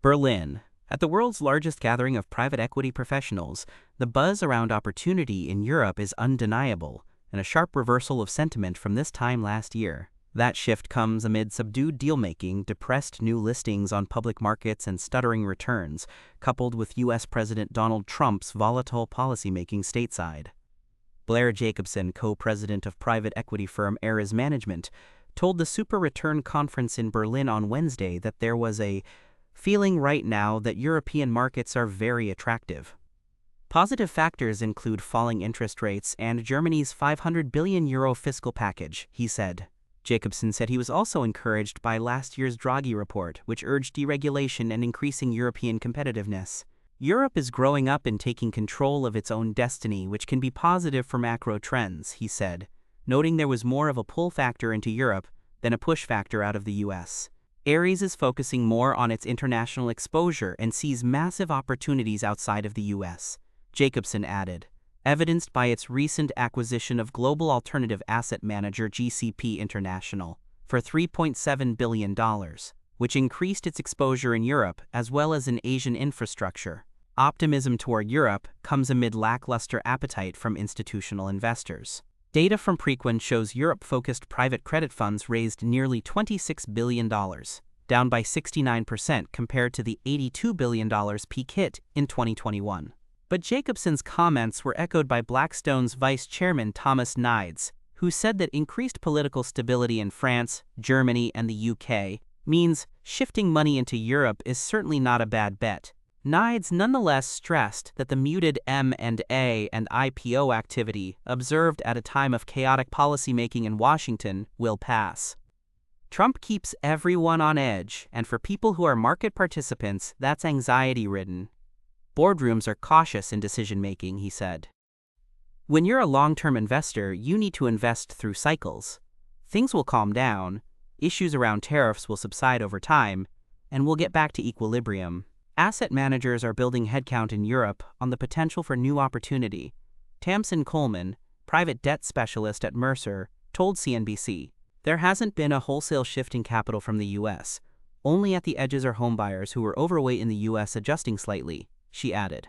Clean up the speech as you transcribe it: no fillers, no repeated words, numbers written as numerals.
Berlin. At the world's largest gathering of private equity professionals, the buzz around opportunity in Europe is undeniable, and a sharp reversal of sentiment from this time last year. That shift comes amid subdued deal-making, depressed new listings on public markets, and stuttering returns, coupled with U.S. President Donald Trump's volatile policymaking stateside. Blair Jacobson, co-president of private equity firm Ares Management, told the Super Return Conference in Berlin on Wednesday that there was a feeling right now that European markets are very attractive. Positive factors include falling interest rates and Germany's €500 billion fiscal package, he said. Jacobson said he was also encouraged by last year's Draghi report, which urged deregulation and increasing European competitiveness. Europe is growing up and taking control of its own destiny, which can be positive for macro trends, he said, noting there was more of a pull factor into Europe than a push factor out of the U.S. Ares is focusing more on its international exposure and sees massive opportunities outside of the U.S., Jacobson added, evidenced by its recent acquisition of global alternative asset manager GCP International for $3.7 billion, which increased its exposure in Europe as well as in Asian infrastructure. Optimism toward Europe comes amid lackluster appetite from institutional investors. Data from Preqin shows Europe-focused private credit funds raised nearly $26 billion, down by 69% compared to the $82 billion peak hit in 2021. But Jacobson's comments were echoed by Blackstone's vice chairman Thomas Nides, who said that increased political stability in France, Germany, and the UK means shifting money into Europe is certainly not a bad bet. Nides nonetheless stressed that the muted M&A and IPO activity observed at a time of chaotic policymaking in Washington will pass. Trump keeps everyone on edge, and for people who are market participants, that's anxiety-ridden. Boardrooms are cautious in decision-making, he said. When you're a long-term investor, you need to invest through cycles. Things will calm down, issues around tariffs will subside over time, and we'll get back to equilibrium. Asset managers are building headcount in Europe on the potential for new opportunity. Tamsin Coleman, private debt specialist at Mercer, told CNBC, there hasn't been a wholesale shift in capital from the U.S. Only at the edges are homebuyers who were overweight in the U.S. adjusting slightly, she added.